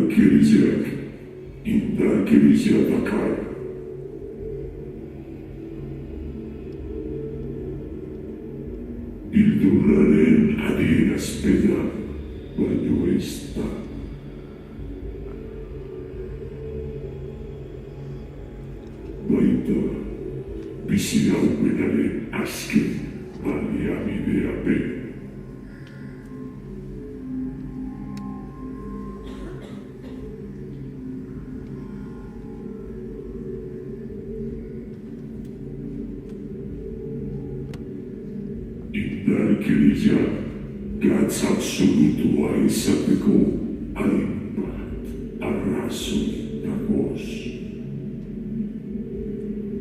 gelecek bakar. Bildurraren adierazpena baino ez da. Baita, bizi daumenaren azken baliabidea be. Indarkeria gatz absolutua izateko hainbat arrazoi dagoz.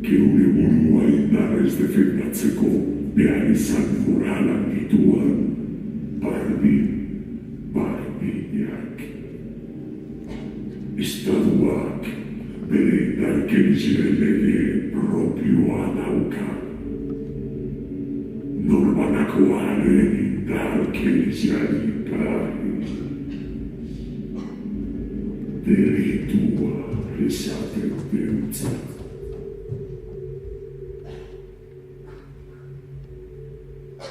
Geure burua indarrez defendatzeko behar izan moralan dituan barbinak. Estatuak bere indarkeria lege propioa dauka. Norbanakoaren indarkeriari gari. Delitua esaten deutzat.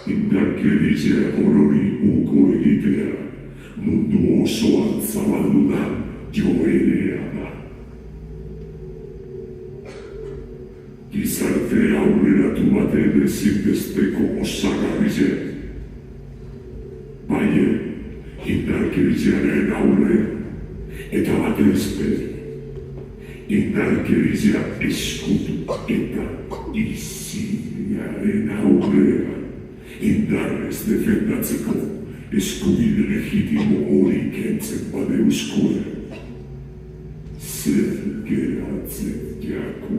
Indarkeria orori uko egitea mundu osoan zabaldu da joerea da. Gizarte aurreratu baten ezinbesteko osagarrize. Baina, indarkeriaren aurre eta batez bere. Indarkeria eskutu eta izinaren aurrean. Indarrez defendatzeko eskubide legitimo hori kentzen badeuzkoa. Zer geratzen jaku.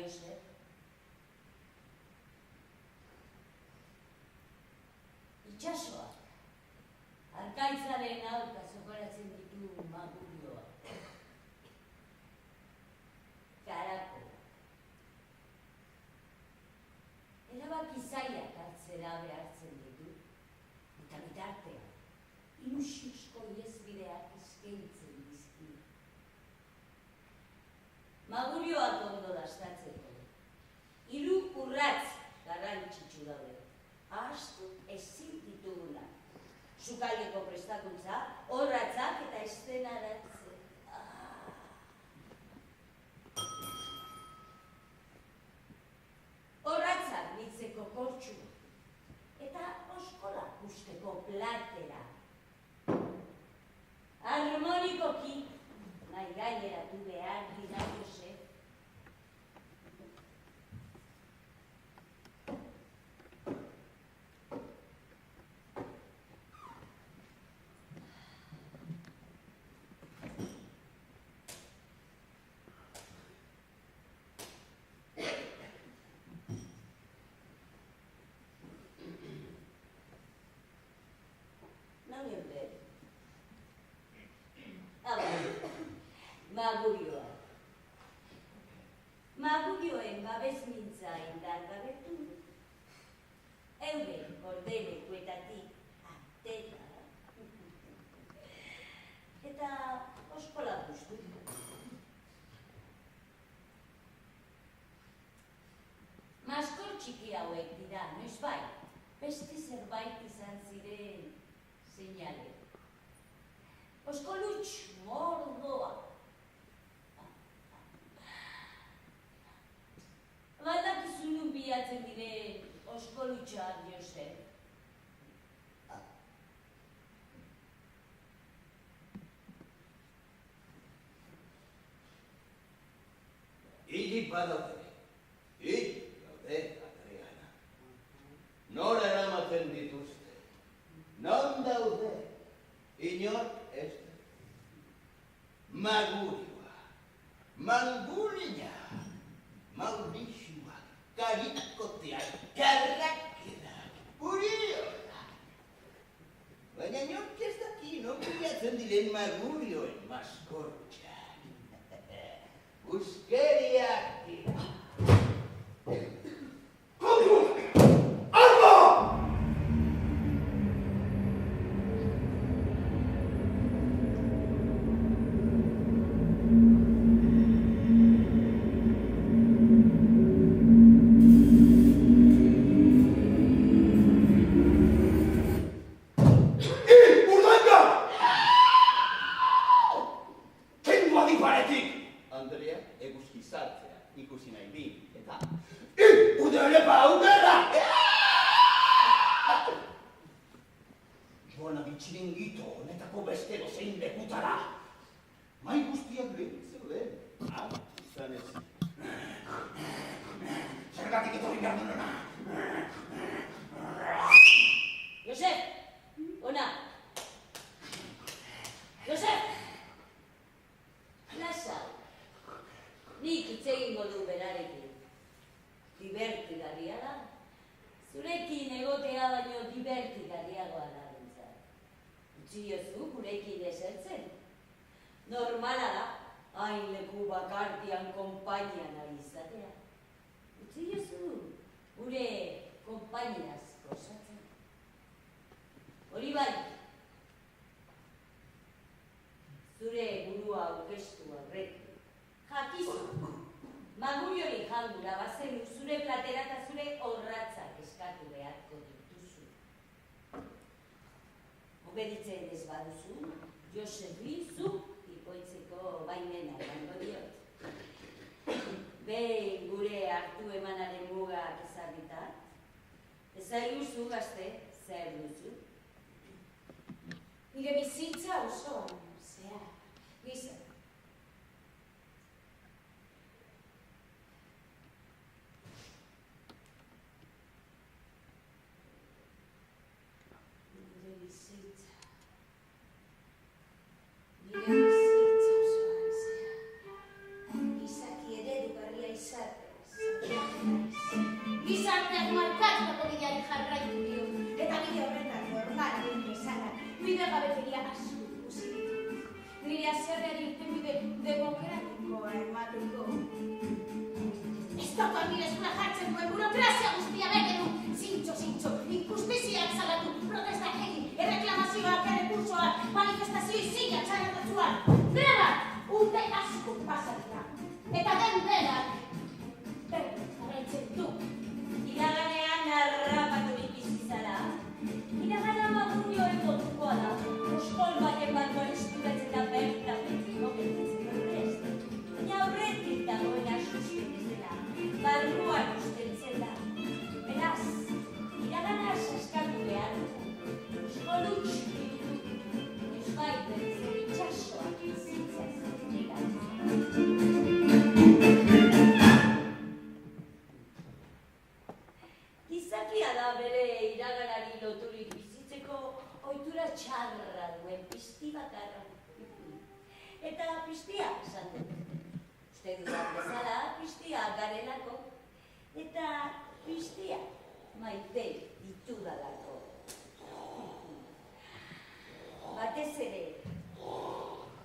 Josef? Itxasoak, arkaitzaren aurka zokoratzen ditu magurioak. Karako. Erabaki zailak hartzera behartzen ditu, eta bitartean, ilusiozko iezbideak eskaintzen dizki. Magurioak ondo dastatzeko, 3 urratz garrantzitsu daude. Ahaztu ezin ditugunak. Sukaldeko prestakuntza, orratzak eta eszenaratzen. Orratzak bitzeko kortxua eta oskolak usteko platera. Harmonikoki nahi gaineratu behar dira Josef. Magurioa. Magurioen babes mintza indargabetu. Euren kordelekuetatik atera. Eta oskola guztu. Maskor txiki hauek dira, noiz bai, beste zerbait izan ziren seinale. Oskolutx mordoa. Baldakizu nun bilatzen diren oskolutxoak, Josef. Hilik badaude, Adriana. Nora eramaten dituzte. Non daude, inork ez da. Magurioa, mangulina, Maurixua, karikoteak, karrakerak, urionak. Baina inork ez daki, non bilatzen diren magurioen maskortxak. Buskeriak dira. Normala da, hain leku bakartian konpainian ari izatea. Utzi jozu, gure konpainiaz gozatzen. Hori bai, zure burua aurkeztu aurretik. Jakizu, maguriori jaldura bazenu zure platera eta zure orratzak eskatu beharko dituzu. Obeditzen ez baduzu, Josefi zu ikoitzeko baimena emango diot. Behin gure hartu emanaren mugak ezarrita, ezaiguzu gazte zer duzu. Nire bizitza osoan, zehar, gizar. Nire bizitza osoan, zehar. Gizaki eredugarria izatez, grazia guztia begenu. Zintxo, injustiziak salatu, protestak egin, erreklamazioak, errekursoak, manifestazio izinak txarratutzuak. Grebak, urte asko pasatzea. Eta den denak, jarraitzen du. Iraganean harrapaturik bizi zara. Iragana magurioen kontukoa da. Oskol baten barruan eskuratzen da bertan betiko gelditzen horrez. Baina aurretik dagoen asusten ez dela, barruan ustentzen da. Beraz, iragana saskatu behar dugu. Oskol utxik dugu. Esbai bertzen itxasoak bizitzaz Gizakia da bere iraganari loturik bizitzeko ohitura txarra duen pizti bakarra. Eta piztia esan dut. Uste dudan bezala piztia garelako. Eta piztia maite ditudalako. Batez ere,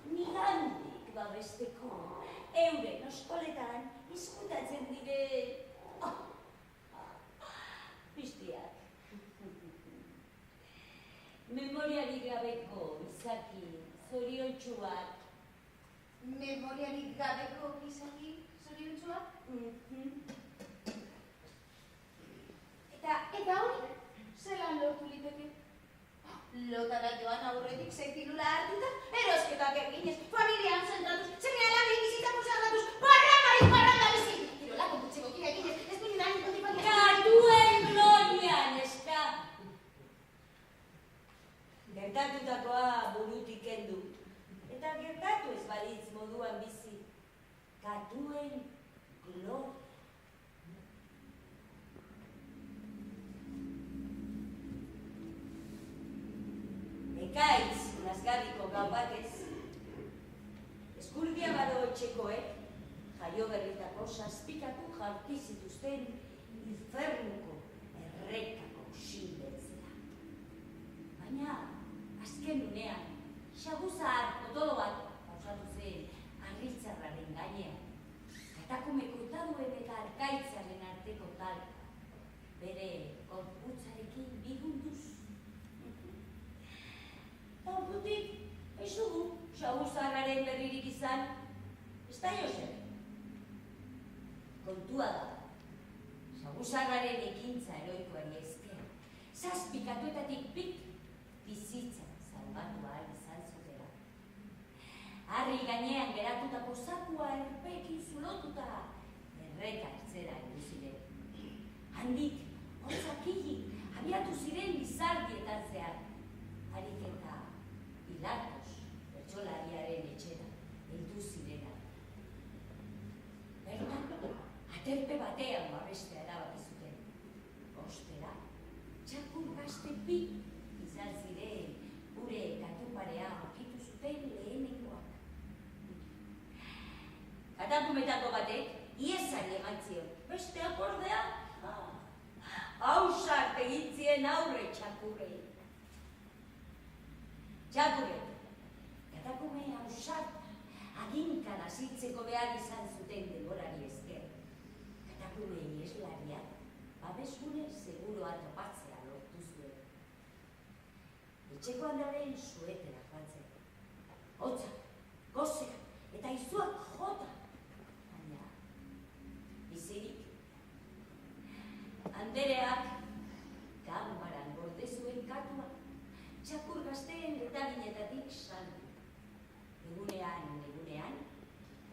nigandik babesteko euren oskoletan izkutatzen dire piztiak. Memoriarik gabeko izaki zoriontsuak. Memoriarik gabeko izaki zoriontsuak? Eta hori, zelan lortu liteke? Lotara joan aurretik zeitilula hartuta, erosketak eginez, familian zentratuz, seme-alabei bizita konservatuz, barranga bizi! Kirola kontutzeko kira eginez, ez dut lan kontipakia. Katuen glorian, eska! Gertatutakoa burutik kendu. Eta gertatu ez balitz moduan bizi. Katuen gloria. Ekaitz, lazgarriko gau batez, eskurdia bado etxekoek, jaio berritako saspikatu jarti zituzten infernuko errekako sinbetzea. Baina, azken unean, xaguzar potolo bat pausatu zen harritzarraren gainean, katakume kortaduen eta arkaitzaren arteko talka, bere gorputzarekin bigunduz. Ordutik, ez dugu xaguzarraren berririk izan, ez da Josep. Kontua da, xaguzarraren ekintza heroikoari esker, zazpikatuetatik pik bizitza salbatu ahal izan zutela. Harri gainean geratutako zakua erpekin zulotuta erreka hartzera heldu ziren. Handik, hotzakillik, abiatu ziren bizardietan zehar. Harik eta Pilatos, bertsolariaren etxera, heldu zirena. Bertan, aterpe batean babestea erabaki zuten. Ostera, txakur gazte bi izan ziren gure katuparea aurkitu zuten lehenengoak. Katakumetako batek, iesari eman zion, beste akordea, hausart egin zien aurre txakurrei. Txakurre, katakume hausart aginkan azitzeko behar izan zuten denborari esker. Katakume ieslariak, babesgune seguroa topatzea lortu zuen. Etxeko handaren suetera joan zen. Hotzak, gozeak eta izuak jota. Baina, bizirik, Andereak ganbaran gorde zuen katua, txakur gazteen letaginetatik saldu. Egunean,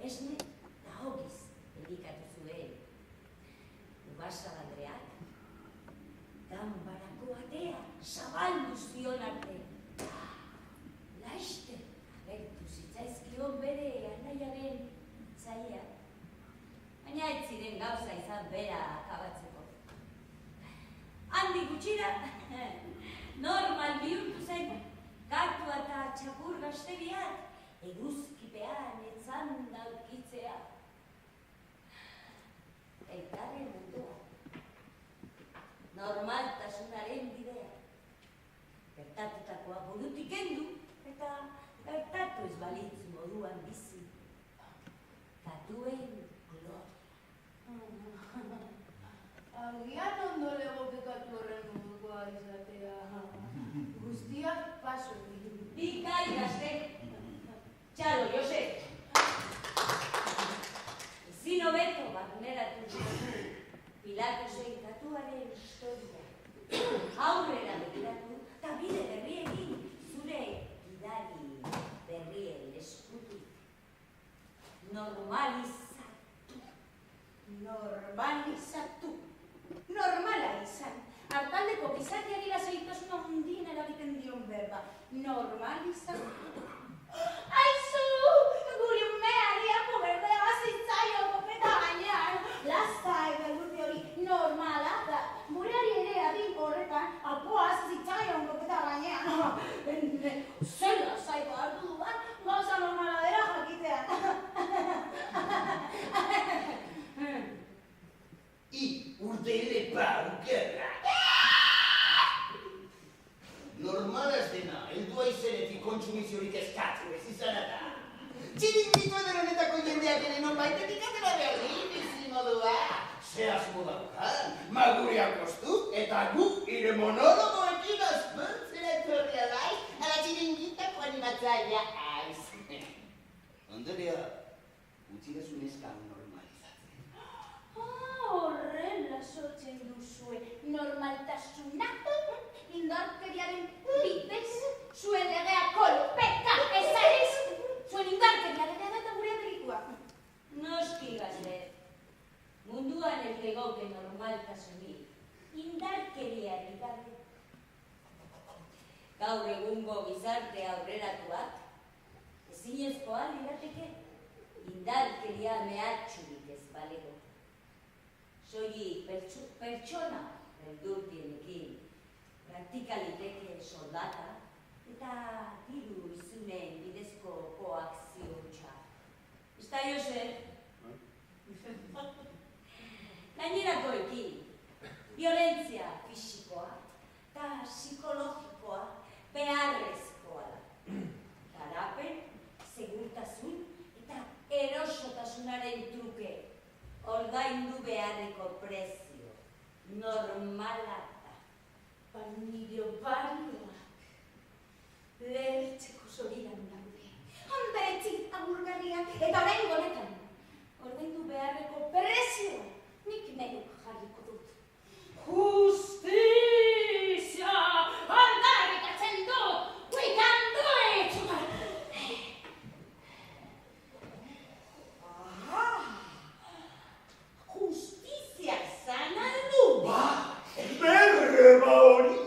esne eta hogiz edikatu zuen. Ugazal Andreak, ganbarako atea zabaldu zion arte. Laster agertu zitzaizkion bere anaiaren zaila. Baina ez ziren gauza izan bera akabatzeko. Handi gutxira, normal bihurtu zen, katua eta txakur gazteriak eguzkipean etzan daurkitzea. Elkarren mundua, normaltasunaren bidea. Gertatutakoa burutik kendu eta gertatu ez balitz moduan bizi. Katuen gloria. Agian ondo legokekatu horren modukoa izatea. Guztiak paso egin. Bika ikaste. Txalo, Jose. Ezin hobeto barneratu duzu Pilatusen katuaren historia. Aurrera begiratu eta bide berriekin zure gidari berrien eskutik. Normalizatu. Normala izan. Hartaldeko gizarteari lasaitasuna hundien eragiten dion berba. Normalizatu. Aizu! Guri umeari apo berdea zitzaio kopeta gainean. Lasai beldurte hori normala da. Gureari ere adin horretan apoa zitzaio kopeta gainean. Zela zaitu hartu duan, gauza normala dela jakitean. Urdele paukerra. Normalaz dena, heldua izenetik kontsumiziorik eskatu ez izan da. Txiringitu edo honetako jendeak ere norbaitetik atera behar bizi modua. Ze asmo daukan, maguriak ostu eta gu ire monologoekin azpertzera etorria bai, ala txiringitako animatzaia aiz. Ondorea, utzidazu neska normalizatzen. Horrela sortzen duzue normaltasuna, indarkeriaren bidez, zuen legea kolpeka ezarez, zuen indarkeriaren eta gure delitua. Noski gazte, munduan ez legoke normaltasunik, indarkeriari gabe. Gaur egungo gizarte aurreratuak, ezinezkoa lirateke, indarkeria mehatxurik ez balego. Soilik pertsona beldurtienekin praktikaliteke soldata eta diru izunen bidezko koakzio hutsa. Ez da, Jose? Gainerakoekin, violentzia fisikoa eta psikologikoa beharrezkoa da. Garapen, segurtasun eta erosotasunaren truke ordaindu beharreko prezio normala da. Barniro barioak lehertzeko zorian daude. Handaretzik agurgarriak eta orain honetan. Ordaindu beharreko prezioa nik neuk jarriko dut. Justizia! Aldarrikatzen dut! Guitan duet! Justizia zan aldu! Berreba hori!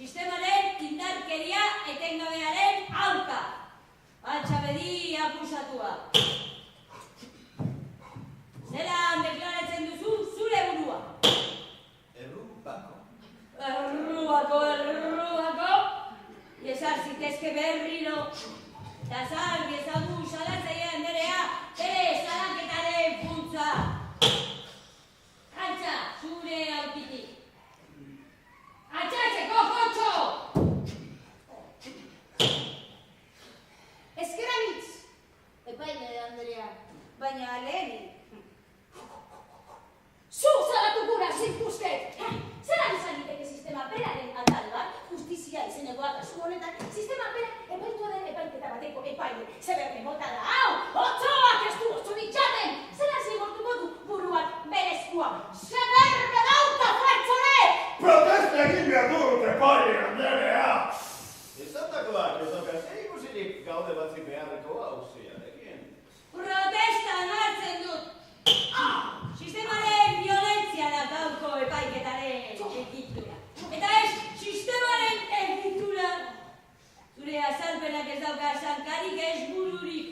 Sistemaren indarkeria etengabearen kasua. Zelan deklaratzen duzu zure burua? Errubako. Iesar zitezke berriro. Eta zargi ezagu salatzaile anderea, bere salaketaren funtsa. Altza, zure aurkitik. Altzatzeko, Kontxo! Ezkeranitz, epaile Andrea, baina lehenik. Zu salatu gura zintuzket! Zeran izan liteke sistema beraren atal bat, justizia izenekoa kasu honetan, sistema bera epaituaren epaiketa bateko epaile. Zeberne bota da, hau! Otsoak ez du otso ditxaten! Zeran zigortuko du buruak berezkoa! Zeberne dauka fuertzore! Protesta egin behar dut, epaile Anderea! Esantakoak, ez dauka zer ikusirik gaude batzik beharreko hauziarekin. Protesta hartzen dut! Sistemaren violentzia da gaurko epaiketaren egitura. Eta ez, sistemaren egitura. Zure azalpenak ez dauka zankarik ez bururik.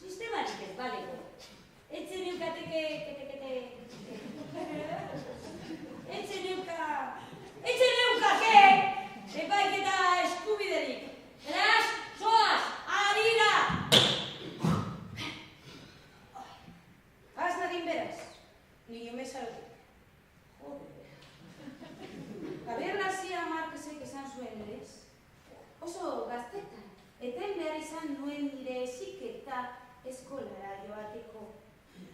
Sistemarik ez baleko. Etzen eukateke... Etzen eukake! Epaiketa eskubiderik. Beraz, zoaz, harira! Az nadin beraz, nio mesarotik. Joder. García Márquezek esan zuen lez. Oso gaztetan, eten behar izan nuen nire heziketa eskolara joateko.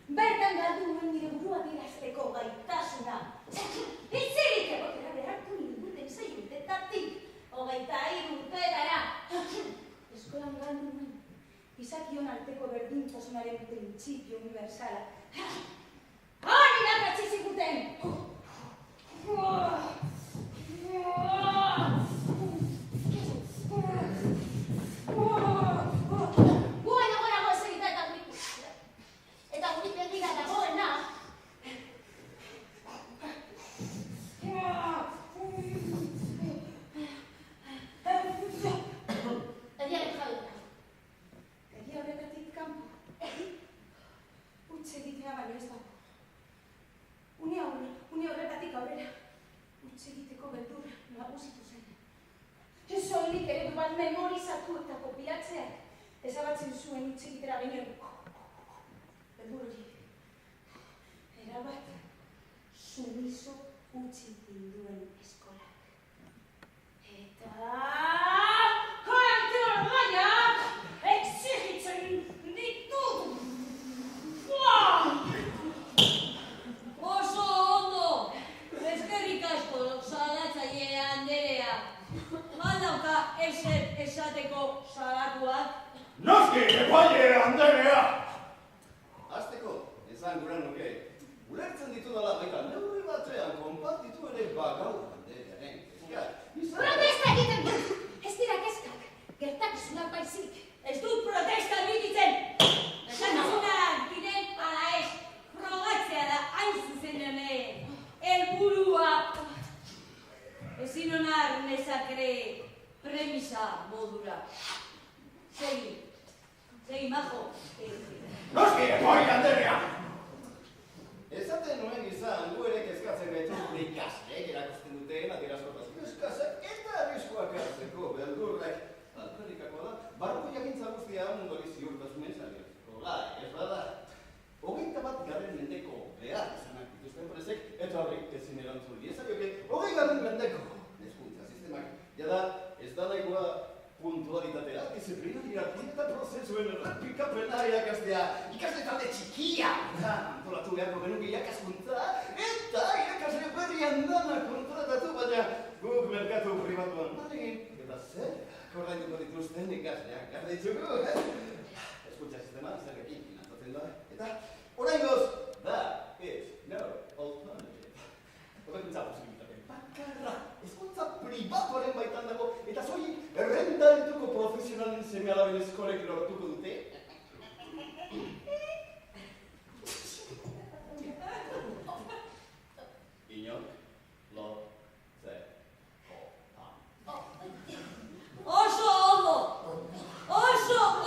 Bertan galdu nuen nire burua dirazteko gaitasuna. Itzirik egotera behartu ninduten 6 urtetatik, 23 urteetara. Eskolan galdu nuen. Izakion arteko berdintasunaren printzipio universala. Hori irakatsi ziguten! Bueno, gorago ez egita eta gurik begira dagoena. Egiaren jabe. Egia horretatik kanpo. Utz egitea baino ez dago. Une horretatik aurrera. Utz egiteko beldurra nagusitu zen. Soilik ere bat memorizatu eta kopilatzeak ezabatzen zuen utz egitera ginen. Beldur hori. Erabat sumiso utzi dinduen eskolak. Eta... Kantorgaiak exigitzen ditut! Oso ondo! Eskerrik asko, salatzaile Anderea. Aldauka ezer esateko salatuak. Noski, epaile Anderea! Azteko, esan gura nuke. Ulertzen ditudala baita neurri batean konpartitu ere bagau Anderearen kezkak. Protesta egiten dut! Ez dira kezkak, gertakizunak baizik. Ez dut protesta egiten! Esakizunak diren ala ez, frogatzea da hain zuzen hemen. Helburua. Ezin onar nezakere premisa modura. Segi, majo. Noski, epaile Anderea! Esaten nuen izan, gu ere kezkatzen gaitu gure ikasleek erakusten duten adierazkortasun eskazak eta arriskoak hartzeko beldurrek. Alperrikakoa da, barruko jakintza guztia mundori ziurtasunen saliatzeko gai, ez bada. 21. mendeko behar izanak dituzten presek, eta horrik ezin erantzun diezaioke 20. mendeko hezkuntza sistemak. Jada, ez da nahikoa puntualitatea, disiplina, hierarkia eta prozesuen errepikapena irakastea. Ikasle talde txikia! Antolatu beharko genuke irakaskuntza eta irakasle berrian dana kontratatu, baina guk merkatu pribatuan balegin. Eta zer, korrainduko dituzten ikasleak garditzuko. Eskuntza sistema, zerrekin finanzatzen da. Eta oraingoz, that is no alternative. Horrekuntza posibilitaten bakarra. Eskuntza pribatuaren baitan dago, eta soilik errentarituko profesionalen seme-alaben eskolek lortuko dute. Inok, lo, ze, ho, ha. Oso ondo! Oso ondo!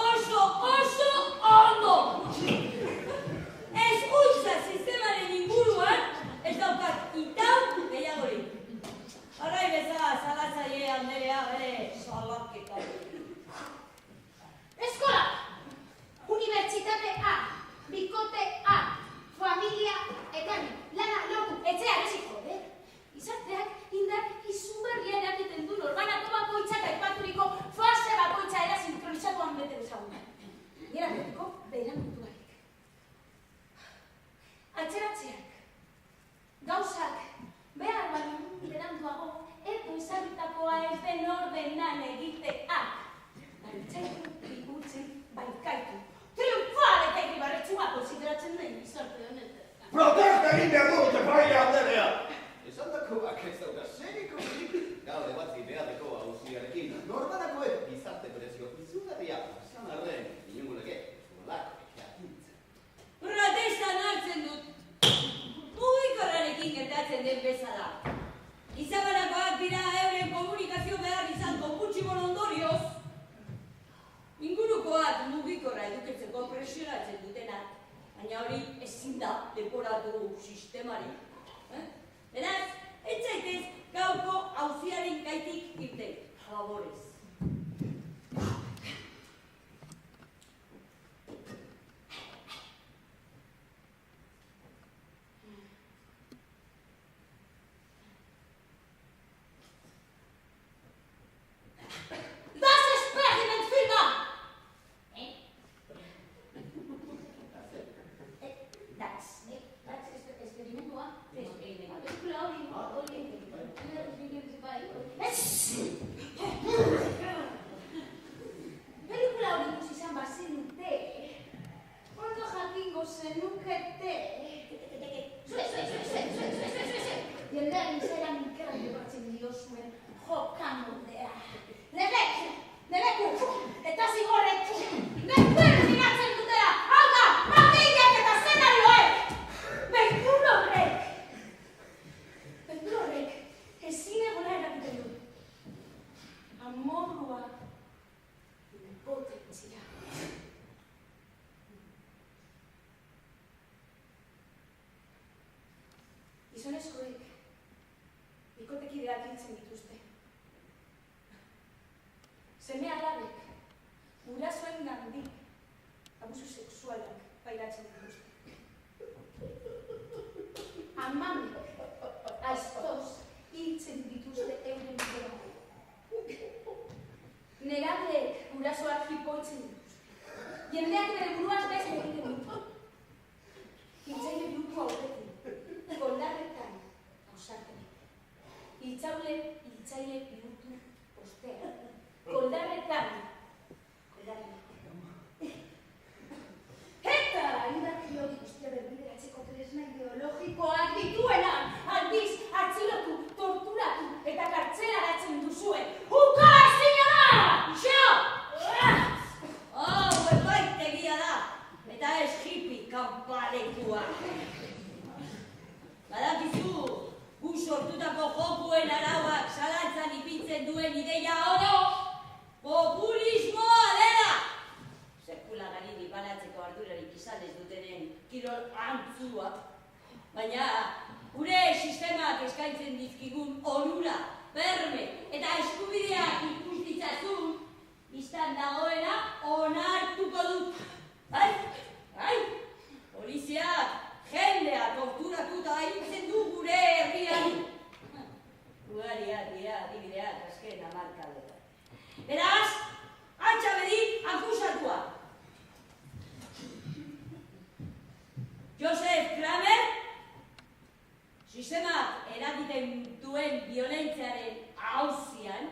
baina hori ezin da leporatu sistemari. Beraz, ez zaitez gaurko auziaren gaitik irten, favorez. Gizonezkoek bikotekideak hiltzen dituzte. Seme alabek gurasoengandik abusu sexualak pairatzen dituzte. Amamek aiztoz hiltzen dituzte euren bidea. Nerabeek gurasoak jipoitzen dituzte. Jendeak bere buruaz beste egiten ditu. Hiltzaile bihurtu aurretik. Koldarretan ausartenik. Hiltzaile bihurtu ostean. Koldarretan. Eta indarki hori guztia berbideratzeko tresna ideologikoak dituena aldiz atxilotu, torturatu eta kartzelaratzen duzuen. Uka ezina da! Xo! Epaitegia da, eta ez hippie kanpalekua. Badakizu, gu sortutako jokuen arauak zalantzan ipintzen duen ideia oro, populismoa dela! Sekula garini banatzeko ardurarik izan ez dutenen kirol antzua. Baina, gure sistemak eskaintzen dizkigun onura, berme eta eskubideak ikus ditzazun, izan dagoena onartuko dut. Poliziak jendea torturatuta hiltzen du gure herrian. Ugariak dira adibideak azken hamarkadetan. Beraz, Atxabedi akusatua. Josef Kramer, sistemak eragiten duen violentziaren auzian,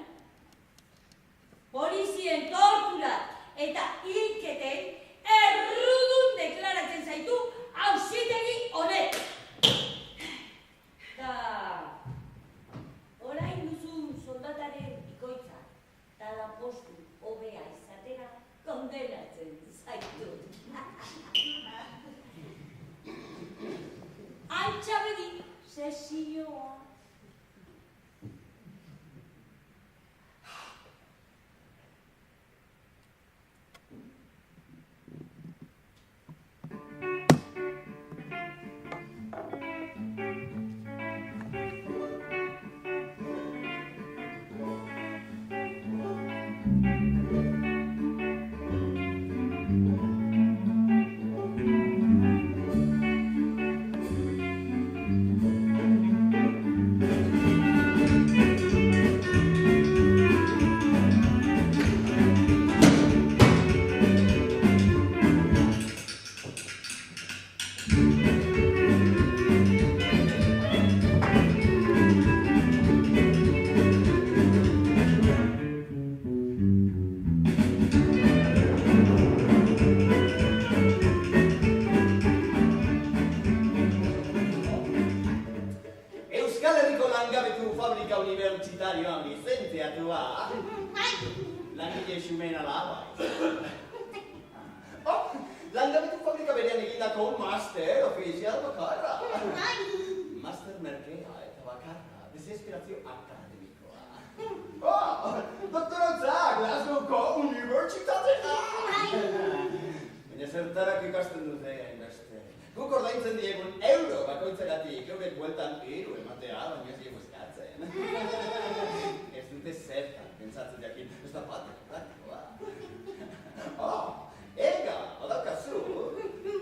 polizien tortura eta hilketen errudun deklaratzen zaitu auzitegi honek. Da, orain duzun soldataren bikoitza, eta lanpostu hobea izatera kondenatzen zaitu. Altxabedi sesioa. Zertarako ikasten dute hainbeste. Guk ordaintzen diegun euro bakoitzagatik, eurek bueltan hiru ematea, baina ez diegu eskatzen. Ez dute zertan, pentsatzen jakin, ez da batek, praktikoa. Ega, badaukazu.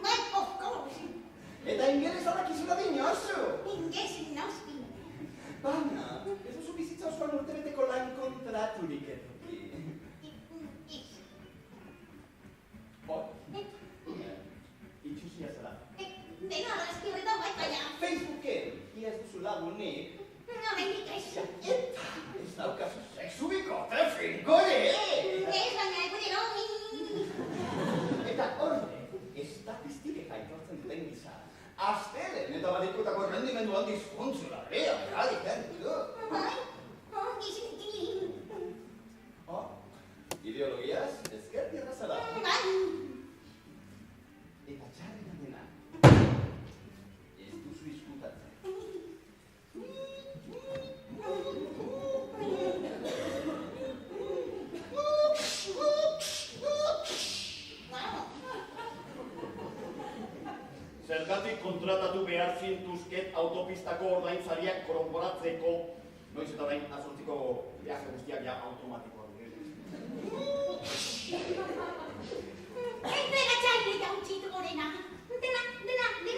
Bai, of course. Eta ingeles adakizula dinozu. Ingeles noski. Baina, ez duzu bizitza osoan urtebeteko lan kontraturik eduki. Itxusia zara. Dena arazki horretan bai, baina. Facebooken, ia ez duzu lagunik. Hemendik ez. Eta, ez daukazu sexu bikote finkore! Ez baina egunero. Eta horre, estatistikek aitortzen duten gisa. Astelen eta badikutako rendimendu handiz funtzionalea, egiten du. Bai, ongi. Ideologiaz, ezkerti errazara. Bai. Eta txarrena dena, ez duzu izkutatzen. Zergatik kontratatu behar zintuzket autopistako ordainsariak korroboratzeko. Noiz eta orain azortziko viaje guztiak ja automatikoak. Espera, txaile jautxitu gorena. Dena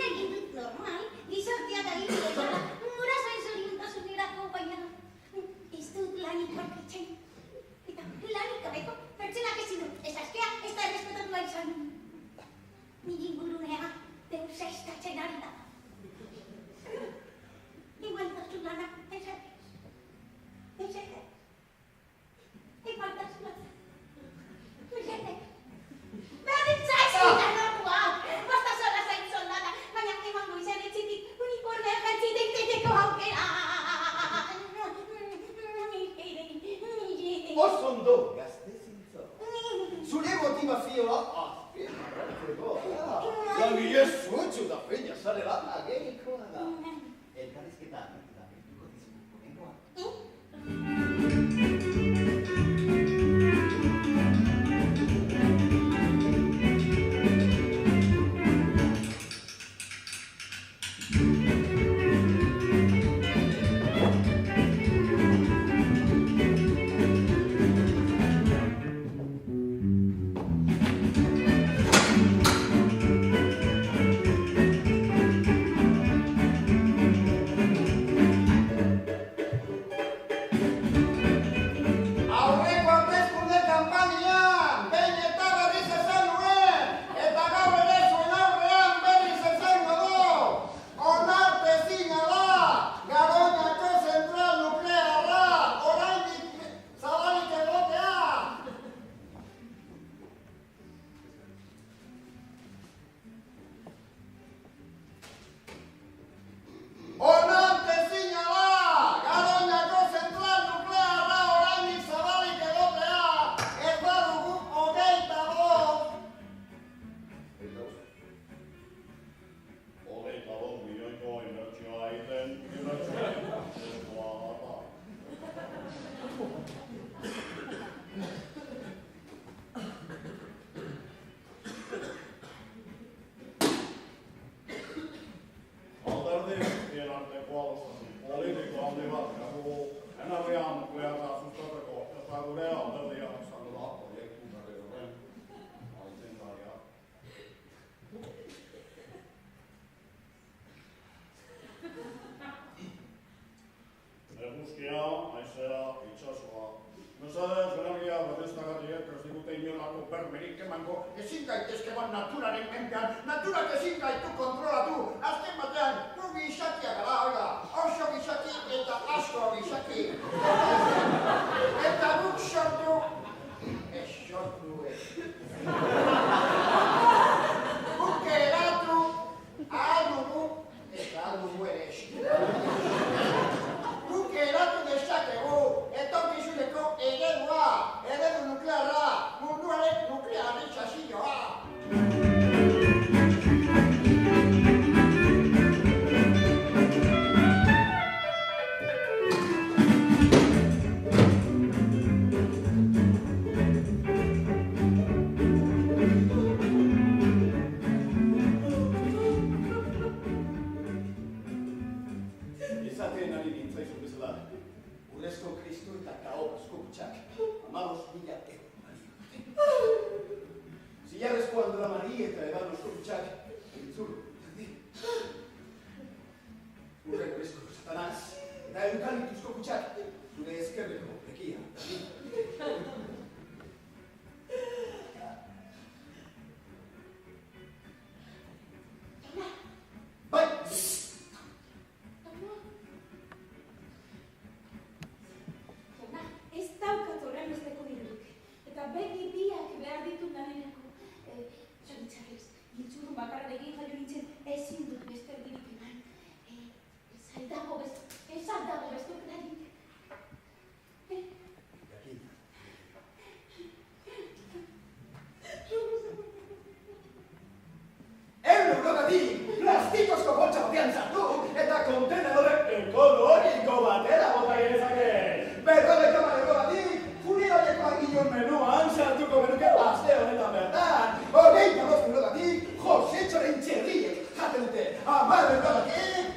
egin dut normal. Gizartea da egin dut. Gurasoen zoriontasunirako baina. Ez dut lanik aurkitzen. Eta lanik gabeko pertsonak ezin dut. Ez askea, ez da errespetatua izan. Nire ingurunea deus estatzen ari da. Igualtasun lana, ez ez. Ez ez. Igualtasun lana. Berdin zaizkidan orduak! Basta sola zain soldata, baina emango izan etzitik uniformea jantzitek teteko aukera! Osondo, gazte zintzo. Zure motivazioa azpimarratzeko. Langile zutxu da peña sare lan agerikoa da. Elkarrizketan, eta bertuko dizu, honengoa. ezin dut beste erdirik eman. Ez aldago beste aukerarik. Eurogatik plastikozko boltsa batean sartu eta kontenedore ekologiko batera bota genezake. Berrogeita eurogatik funerauleko argilon menuan sartuko genuke aste honetan bertan. 25 eurogatik Josetxoren txerriek jaten dute. 10 eurogatik...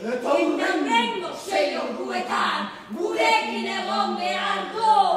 Eta hurrengo 6 orduetan gurekin egon behar du!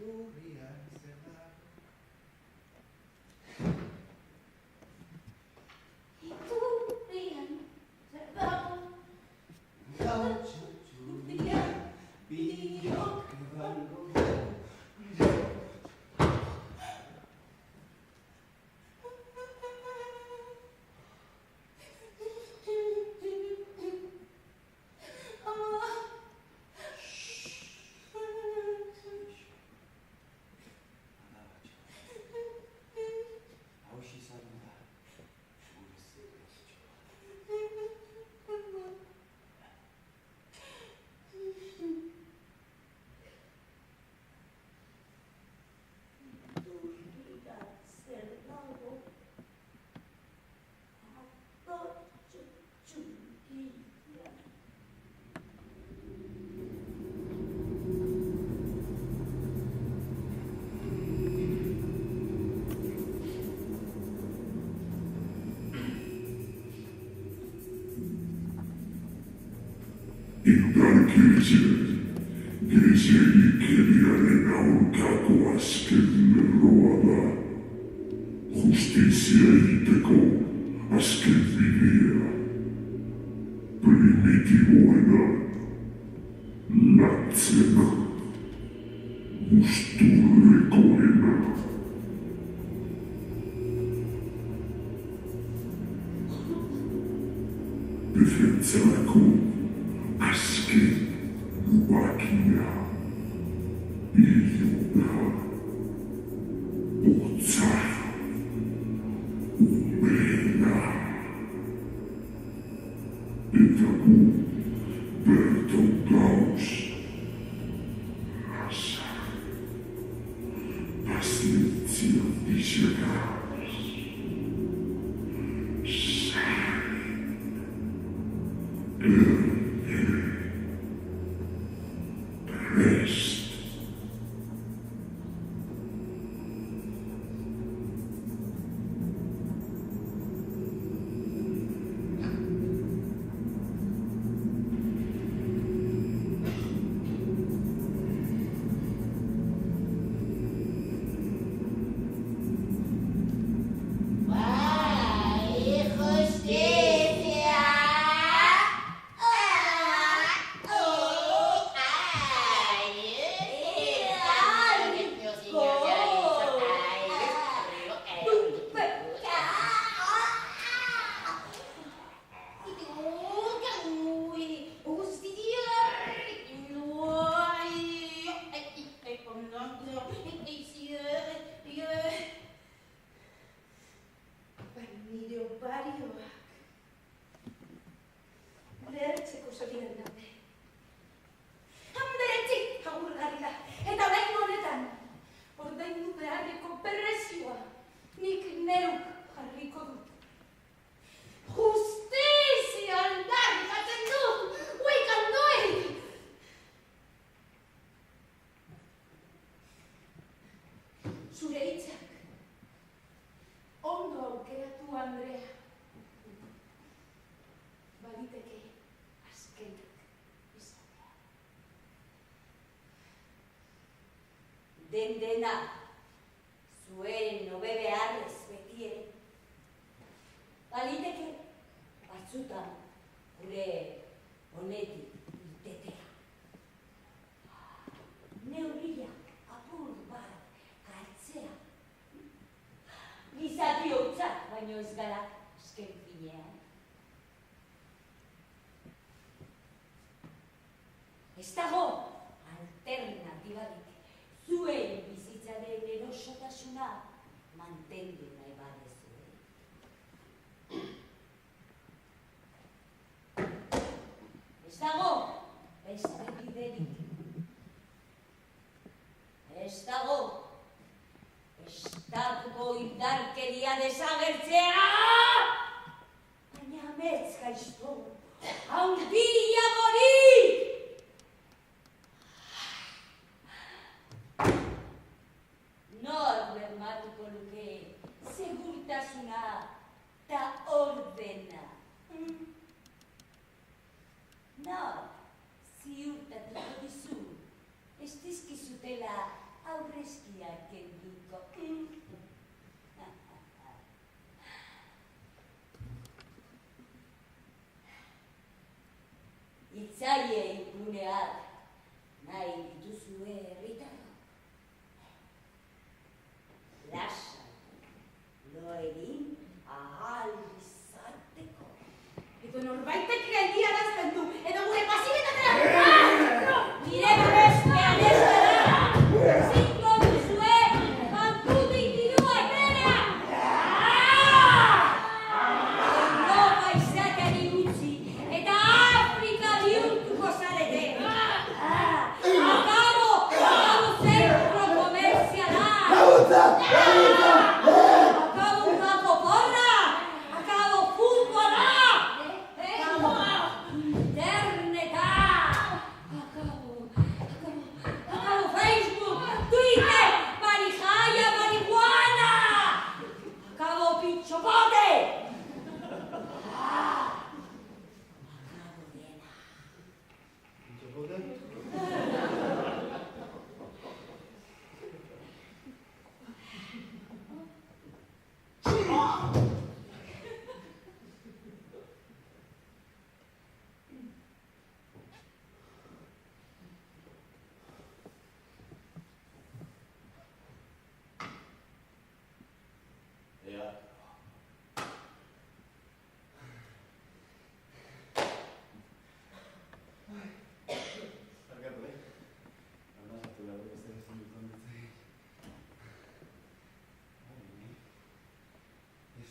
Iturrian zer da. Iturrian zer dago. Gau txutxurian biok ebalgo. Hauxe izan da, gure zerreztxoa. Iturrian zer dago. Txutxurian. Indarkeria, gehiegikeriaren aurkako azken lerroa da. Justizia egiteko azken bidea. Primitiboena, latzena, gusturrekoena. Defentzarako azken lubakia, iluna, hotza, umena. Eta gu berton gauz, asa, pazientzia bizagaz, rest. Lertzeko zorian daude. Handeretzik agurgarri da, eta orain honetan, ordaindu beharreko perrezioa nik neuk jarriko dut. Justizia aldarrikatzen du, uikandoei! Zure hitzak, ondo aukeratu, Andrea. Baliteke azkenak izatea. Den-dena, zuen hobe beharrez betiere. Baliteke, batzutan, gure honetik irtetea. Neurria apur bat hartzea. Gizati hotzak, baino ez gara azken finean. Ez dago alternatibarik zuen bizitzaren erosotasuna mantendu nahi badezue. Ez dago beste biderik. Ez dago estatuko indarkeria desagertzea! Baina amets gaizto, handiagorik! Nor bermatuko luke segurtasuna ta ordena. Nor ziurtatuko dizu ez dizkizutela aurrezkiak kenduko. Itzaie impuneak nahi dituzue herritarro. Lasa, lo egin ahal izateko. Edo norbaitek geldiarazten du, edo gure pasibetatea! Nire babespean ez gara! Zinko duzue, bankutik dirua atera! No paisakari gutxi, eta Afrika bihurtuko zarete! Akabo zentro komerziala! Akabo unako porra! Akabo futbola! Interneta! Akabo Facebook, Twitter, marijaia, marihuana! Akabo pitxopote! Akabo dena.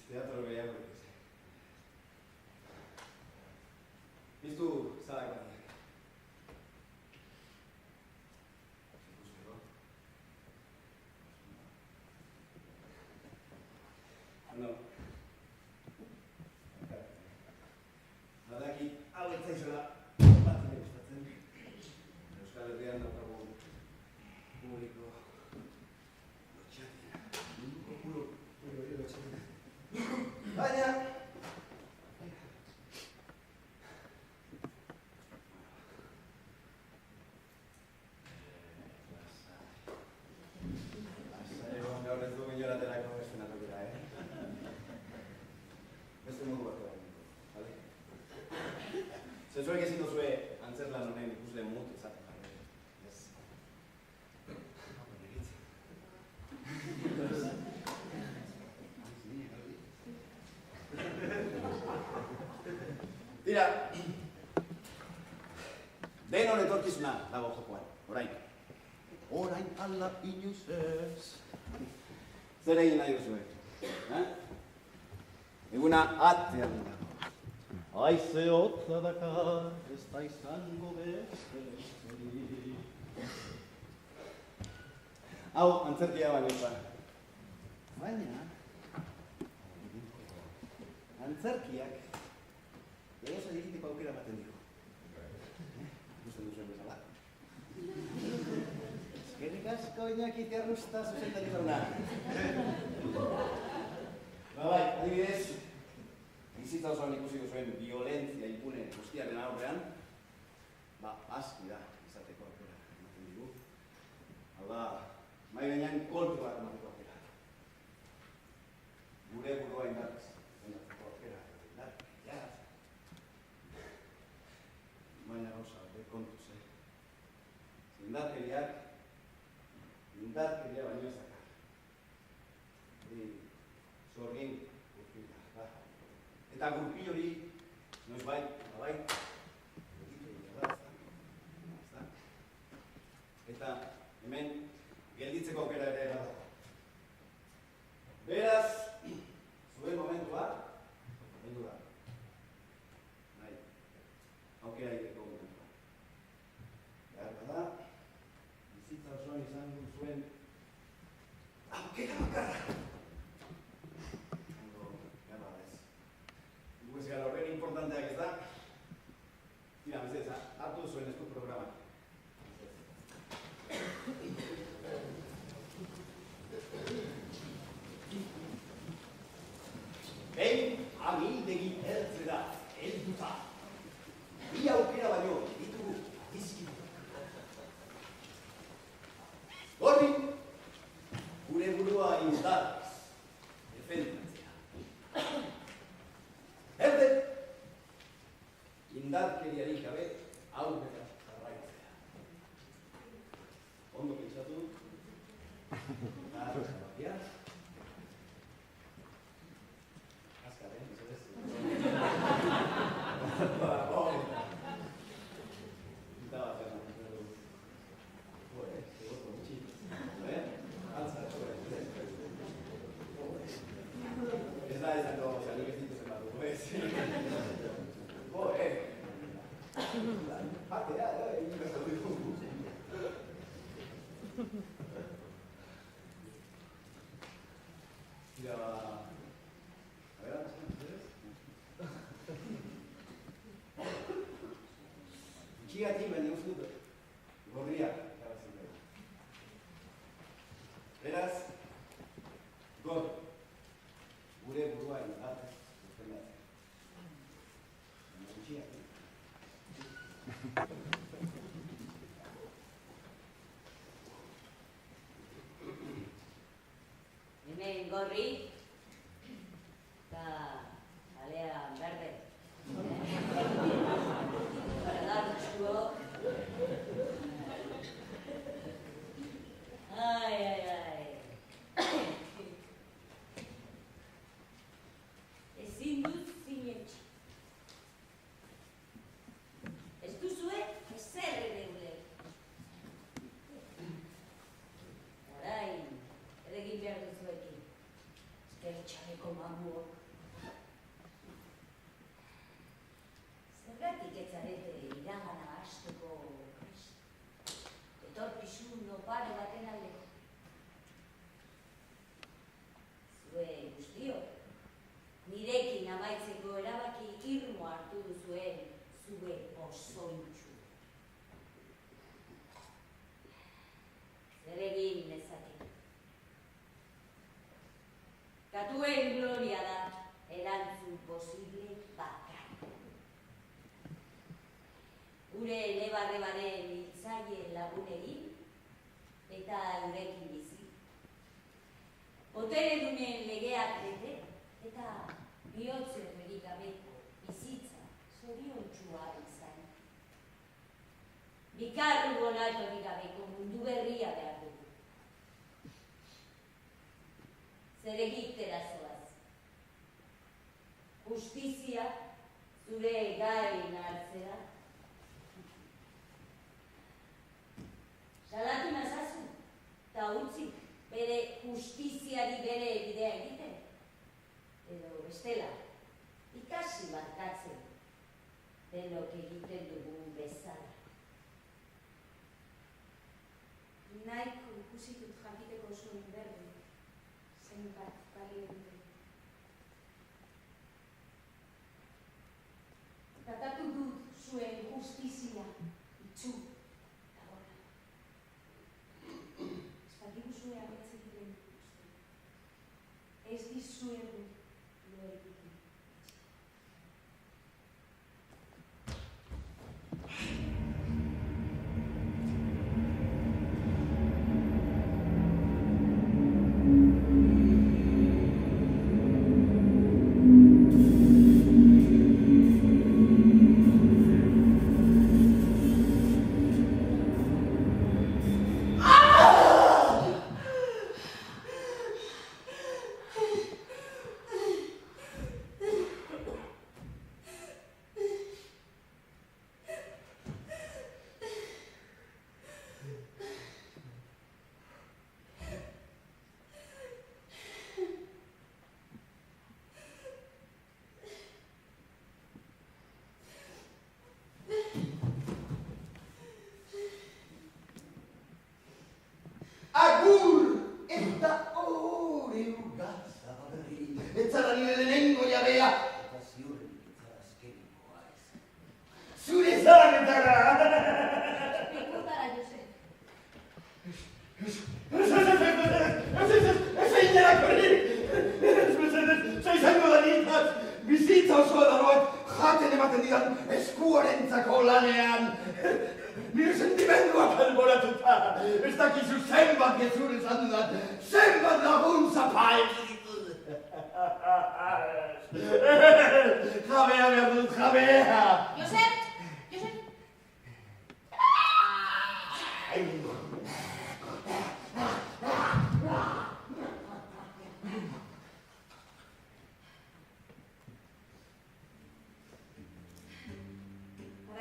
Teatro gehiago ikusi. Piztu zalak batek. Ikusteko. Bueno. Badaki hau ez zaizela batzen gustatzen. Euskal Herrian daukagu publiko lotxatia. Munduko puro lotxatia. Baina... Egon gaur ez dugu inoraterako eszenatokera, Beste modu bat da, bale? Zezuek ezin duzue antzerlan honen ikusle mutu izaten, ez? Tira, denon etorkizuna dago jokoan, orain. Orain ala inoiz ez. Zer egin nahi duzue? Eguna atzean dago. Aize hotza dakar, ez da izango beste besterik. Hau, antzerkia baino ez da. Baina, antzerkiak egoza egiteko aukera baten digo. Ikusten duzuen bezala. Eskerrik asko Iñaki Tiarrusta zuzendari jauna. Bai, adibidez, bizitza osoan ikusi duzuen violentzia impune guztiaren aurrean, aski da izateko aukera ematen digu. Hau da, mai gainean kolpe bat emateko aukera. Gure burua indartez, emateko aukera. Baina gauza, kontuz, indarkeria baino ezakar. Zorgin gurpila, Eta gurpil hori, noiz bai, eta hemen gelditzeko aukera ere gara. Beraz, zuen momentua, heldu da. Nahi, aukera egiteko momentua. Behar bada, bizitza osoan izan zuen aukera bakarra. Behar bada ez. Gu ez gara horren importanteak ez da. Tira, mesedez, hartu zuen esku programak. Behin, amildegi ertzera, helduta. Bi aukera baino, ditugu, dizkidu. Gordi, indarkeriarik gabe aurrera jarraitzea. Ondo pentsatu. Bakia. Azkar, mesedez. Txigatik baina uste dut, gorriak irabazten dugu. Beraz, gor, gure burua indartez defendatzen. Baina gutxiatik. Hemen gorri, eta alean berde. Ai. Ezin dut zinetxi. Ez duzue ezer ere uler. Orain, egin behar duzuekin. Ezkertxaneko mamuok. Zergatik ez zarete iragana hasteko prest? Etorkizun oparo baten alde. Zue guztiok, nirekin amaitzeko erabaki irmo hartu duzuen zue osointxu. Zer egin nezake? Katuen gloria da erantzun posible bakar. Gure elebarrebaren hiltzaile lagun egin eta eurekin bizi. Boteredunen legeak bete eta bihotz-errerik gabeko bizitza zoriontsua izan. Bikarru gonatorik gabeko mundu berria behar dugu. Zer egitera zoaz. Justizia zure gain hartzea. Salatu nazazu, eta utzik bere justiziari bere bidea egiten. Edo bestela, ikasi barkatzen, denok egiten dugun bezala. Nahiko ikusi dut jakiteko zuen berde, zenbat balio dute. Tratatu dut zuen justizia itxu. Ez dizuegu loerikin.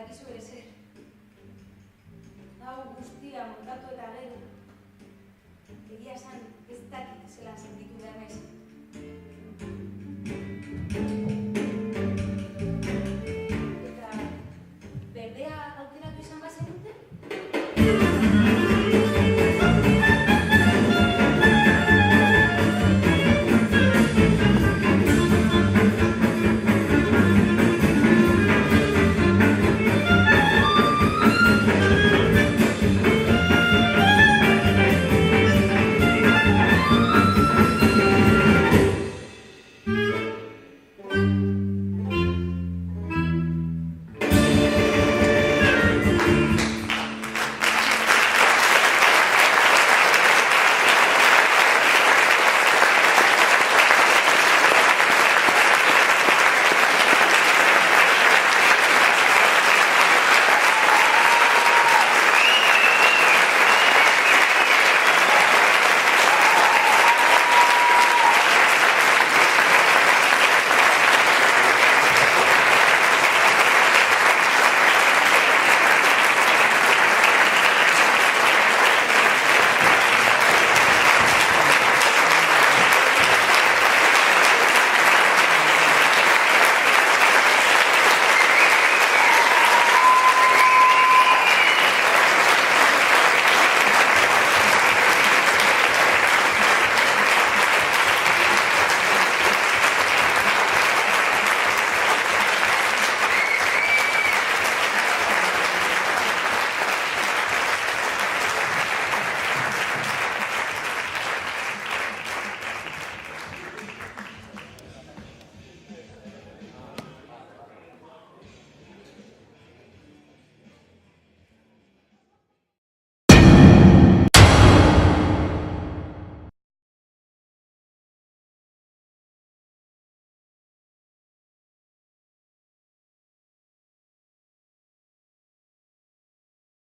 badakizu ere zer. Hau guztia montatu eta gero, egia esan ez dakit zelan sentitu da naiz. Eta berdea aukeratu izan bazenute?